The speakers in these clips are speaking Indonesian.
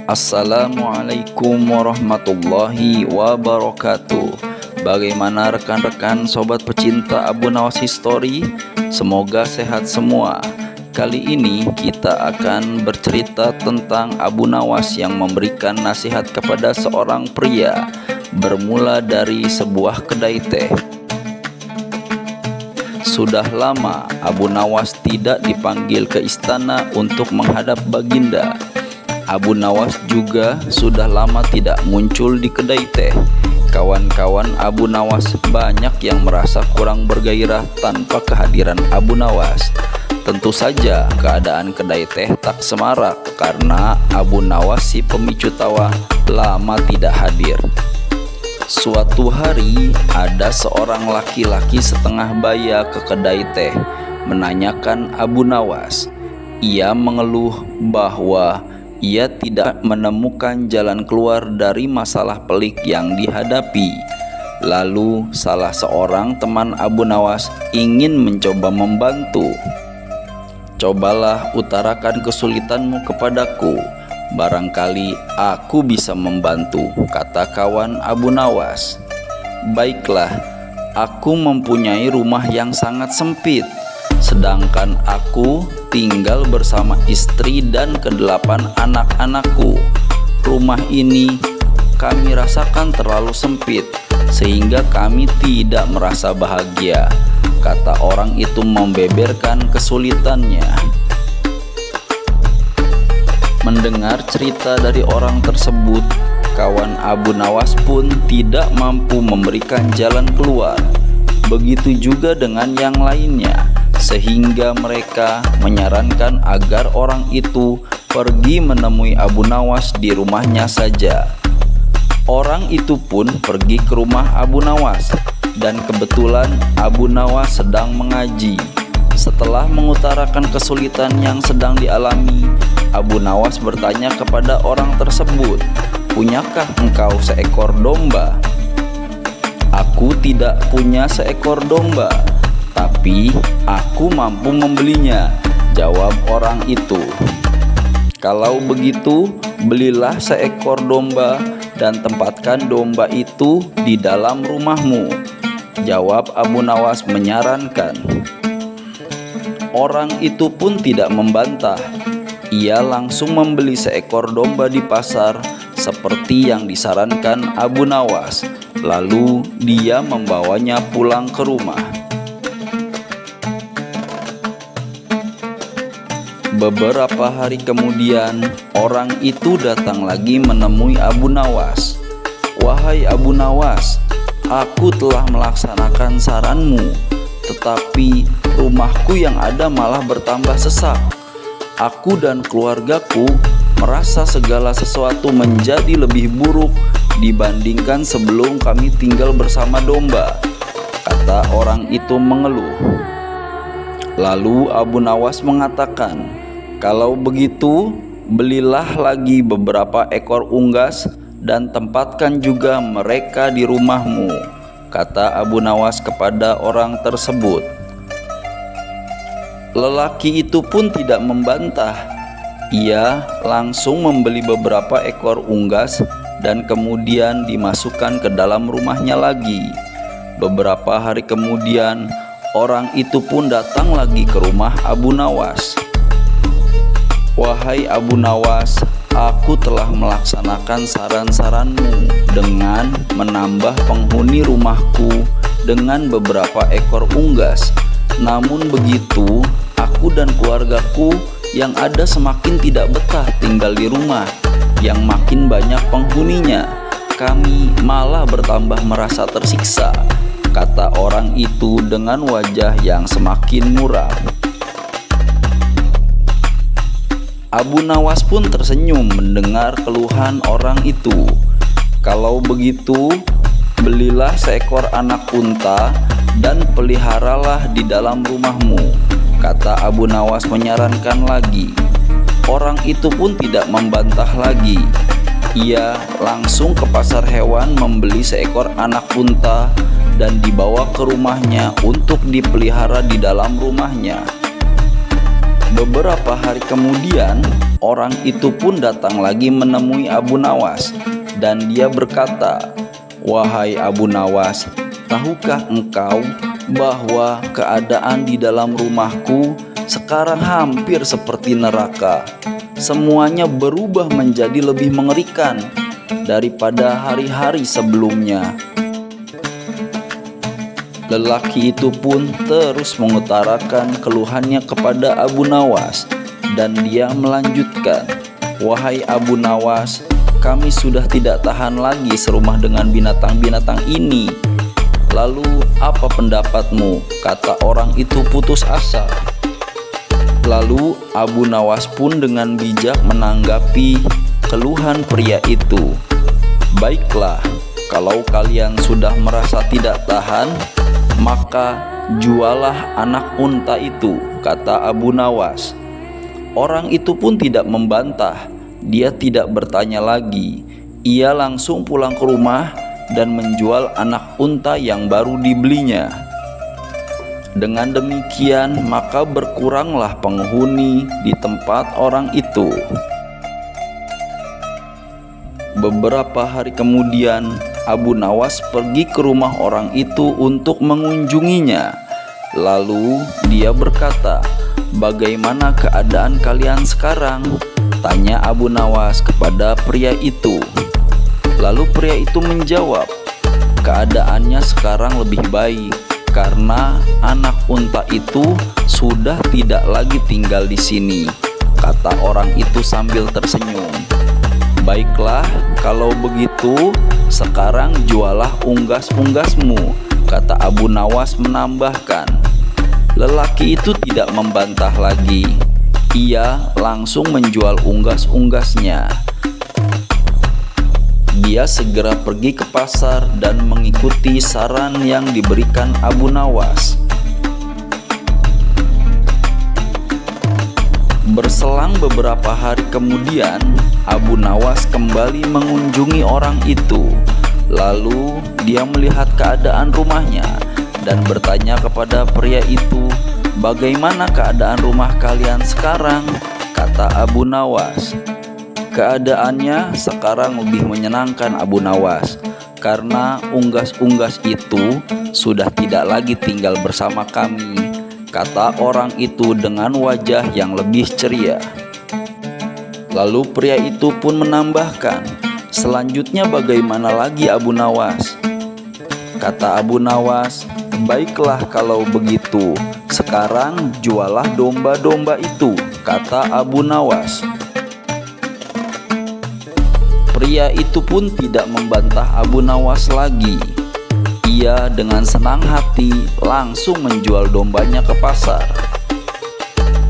Assalamualaikum warahmatullahi wabarakatuh. Bagaimana rekan-rekan sobat pecinta Abu Nawas History? Semoga sehat semua. Kali ini kita akan bercerita tentang Abu Nawas yang memberikan nasihat kepada seorang pria. Bermula dari sebuah kedai teh. Sudah lama Abu Nawas tidak dipanggil ke istana untuk menghadap baginda. Abu Nawas juga sudah lama tidak muncul di kedai teh. Kawan-kawan Abu Nawas banyak yang merasa kurang bergairah tanpa kehadiran Abu Nawas. Tentu saja keadaan kedai teh tak semarak karena Abu Nawas si pemicu tawa lama tidak hadir. Suatu hari ada seorang laki-laki setengah baya ke kedai teh menanyakan Abu Nawas. Ia mengeluh bahwa ia tidak menemukan jalan keluar dari masalah pelik yang dihadapi. Lalu salah seorang teman Abu Nawas ingin mencoba membantu. "Cobalah utarakan kesulitanmu kepadaku, barangkali aku bisa membantu," kata kawan Abu Nawas. "Baiklah, aku mempunyai rumah yang sangat sempit. Sedangkan aku tinggal bersama istri dan ke-8 anak-anakku. Rumah ini kami rasakan terlalu sempit sehingga kami tidak merasa bahagia," kata orang itu membeberkan kesulitannya. Mendengar cerita dari orang tersebut, kawan Abu Nawas pun tidak mampu memberikan jalan keluar. Begitu juga dengan yang lainnya, sehingga mereka menyarankan agar orang itu pergi menemui Abu Nawas di rumahnya saja. Orang itu pun pergi ke rumah Abu Nawas, dan kebetulan Abu Nawas sedang mengaji. Setelah mengutarakan kesulitan yang sedang dialami, Abu Nawas bertanya kepada orang tersebut, "Punyakah engkau seekor domba?" "Aku tidak punya seekor domba, tapi aku mampu membelinya," jawab orang itu. "Kalau begitu, belilah seekor domba dan tempatkan domba itu di dalam rumahmu," jawab Abu Nawas menyarankan. Orang itu pun tidak membantah. Ia langsung membeli seekor domba di pasar seperti yang disarankan Abu Nawas. Lalu dia membawanya pulang ke rumah. Beberapa hari kemudian, orang itu datang lagi menemui Abu Nawas. "Wahai Abu Nawas, aku telah melaksanakan saranmu, tetapi rumahku yang ada malah bertambah sesak. Aku dan keluargaku merasa segala sesuatu menjadi lebih buruk dibandingkan sebelum kami tinggal bersama domba," kata orang itu mengeluh. Lalu Abu Nawas mengatakan, "Kalau begitu, belilah lagi beberapa ekor unggas dan tempatkan juga mereka di rumahmu," kata Abu Nawas kepada orang tersebut. Lelaki itu pun tidak membantah. Ia langsung membeli beberapa ekor unggas dan kemudian dimasukkan ke dalam rumahnya lagi. Beberapa hari kemudian, orang itu pun datang lagi ke rumah Abu Nawas. "Wahai Abu Nawas, aku telah melaksanakan saran-saranmu dengan menambah penghuni rumahku dengan beberapa ekor unggas. Namun begitu, aku dan keluargaku yang ada semakin tidak betah tinggal di rumah yang makin banyak penghuninya. Kami malah bertambah merasa tersiksa," kata orang itu dengan wajah yang semakin muram. Abu Nawas pun tersenyum mendengar keluhan orang itu. "Kalau begitu, belilah seekor anak unta dan peliharalah di dalam rumahmu," kata Abu Nawas menyarankan lagi. Orang itu pun tidak membantah lagi. Ia langsung ke pasar hewan membeli seekor anak unta dan dibawa ke rumahnya untuk dipelihara di dalam rumahnya. Beberapa hari kemudian, orang itu pun datang lagi menemui Abu Nawas, dan dia berkata, "Wahai Abu Nawas, tahukah engkau bahwa keadaan di dalam rumahku sekarang hampir seperti neraka? Semuanya berubah menjadi lebih mengerikan daripada hari-hari sebelumnya." Lelaki itu pun terus mengutarakan keluhannya kepada Abu Nawas, dan dia melanjutkan, "Wahai Abu Nawas, kami sudah tidak tahan lagi serumah dengan binatang-binatang ini. Lalu apa pendapatmu?" kata orang itu putus asa. Lalu Abu Nawas pun dengan bijak menanggapi keluhan pria itu. "Baiklah, kalau kalian sudah merasa tidak tahan, maka jualah anak unta itu," kata Abu Nawas. Orang itu pun tidak membantah. Dia tidak bertanya lagi. Ia langsung pulang ke rumah dan menjual anak unta yang baru dibelinya. Dengan demikian, maka berkuranglah penghuni di tempat orang itu. Beberapa hari kemudian, Abu Nawas pergi ke rumah orang itu untuk mengunjunginya. Lalu dia berkata, "Bagaimana keadaan kalian sekarang?" tanya Abu Nawas kepada pria itu. Lalu pria itu menjawab, "Keadaannya sekarang lebih baik karena anak unta itu sudah tidak lagi tinggal di sini," kata orang itu sambil tersenyum. "Baiklah, kalau begitu sekarang jualah unggas-unggasmu," kata Abu Nawas menambahkan. Lelaki itu tidak membantah lagi. Ia langsung menjual unggas-unggasnya. Dia segera pergi ke pasar dan mengikuti saran yang diberikan Abu Nawas. Berselang beberapa hari kemudian, Abu Nawas kembali mengunjungi orang itu. Lalu dia melihat keadaan rumahnya dan bertanya kepada pria itu, "Bagaimana keadaan rumah kalian sekarang?" kata Abu Nawas. "Keadaannya sekarang lebih menyenangkan, Abu Nawas, karena unggas-unggas itu sudah tidak lagi tinggal bersama kami," kata orang itu dengan wajah yang lebih ceria. Lalu pria itu pun menambahkan, "Selanjutnya bagaimana lagi, Abu Nawas?" Kata Abu Nawas, "Baiklah kalau begitu, sekarang jualah domba-domba itu," kata Abu Nawas. Pria itu pun tidak membantah Abu Nawas lagi. Ia dengan senang hati langsung menjual dombanya ke pasar.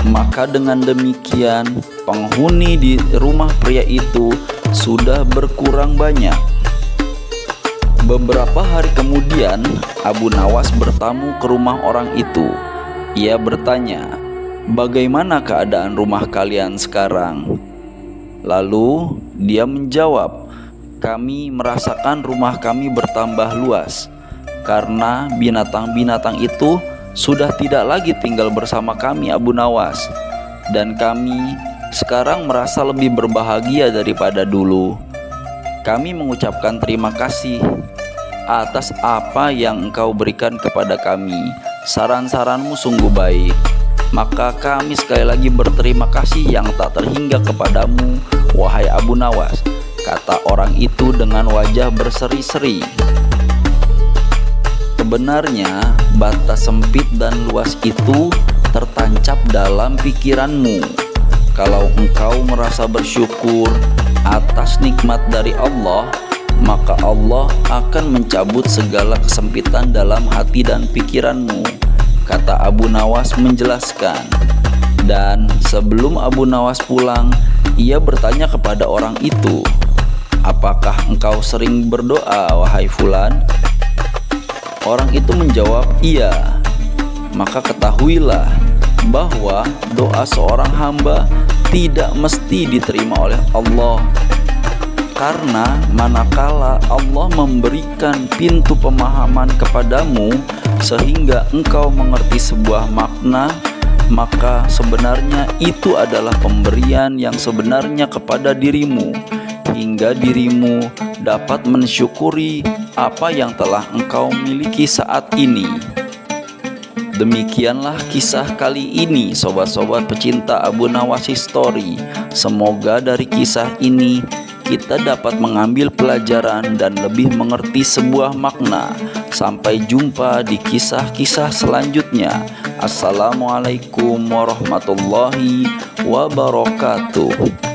Maka dengan demikian, penghuni di rumah pria itu sudah berkurang banyak. Beberapa hari kemudian, Abu Nawas bertamu ke rumah orang itu. Ia bertanya, "Bagaimana keadaan rumah kalian sekarang?" Lalu dia menjawab, "Kami merasakan rumah kami bertambah luas karena binatang-binatang itu sudah tidak lagi tinggal bersama kami, Abu Nawas. Dan kami sekarang merasa lebih berbahagia daripada dulu. Kami mengucapkan terima kasih atas apa yang engkau berikan kepada kami. Saran-saranmu sungguh baik. Maka kami sekali lagi berterima kasih yang tak terhingga kepadamu, wahai Abu Nawas," kata orang itu dengan wajah berseri-seri. Sebenarnya batas sempit dan luas itu tertancap dalam pikiranmu. Kalau engkau merasa bersyukur atas nikmat dari Allah, maka Allah akan mencabut segala kesempitan dalam hati dan pikiranmu, kata Abu Nawas menjelaskan. Dan sebelum Abu Nawas pulang, ia bertanya kepada orang itu, "Apakah engkau sering berdoa, wahai fulan?" Orang itu menjawab, "Iya." Maka ketahuilah bahwa doa seorang hamba tidak mesti diterima oleh Allah, karena manakala Allah memberikan pintu pemahaman kepadamu sehingga engkau mengerti sebuah makna, maka sebenarnya itu adalah pemberian yang sebenarnya kepada dirimu, hingga dirimu dapat mensyukuri apa yang telah engkau miliki saat ini. Demikianlah kisah kali ini, sobat-sobat pecinta Abu Nawas History. Semoga dari kisah ini kita dapat mengambil pelajaran dan lebih mengerti sebuah makna. Sampai jumpa di kisah-kisah selanjutnya. Assalamualaikum warahmatullahi wabarakatuh.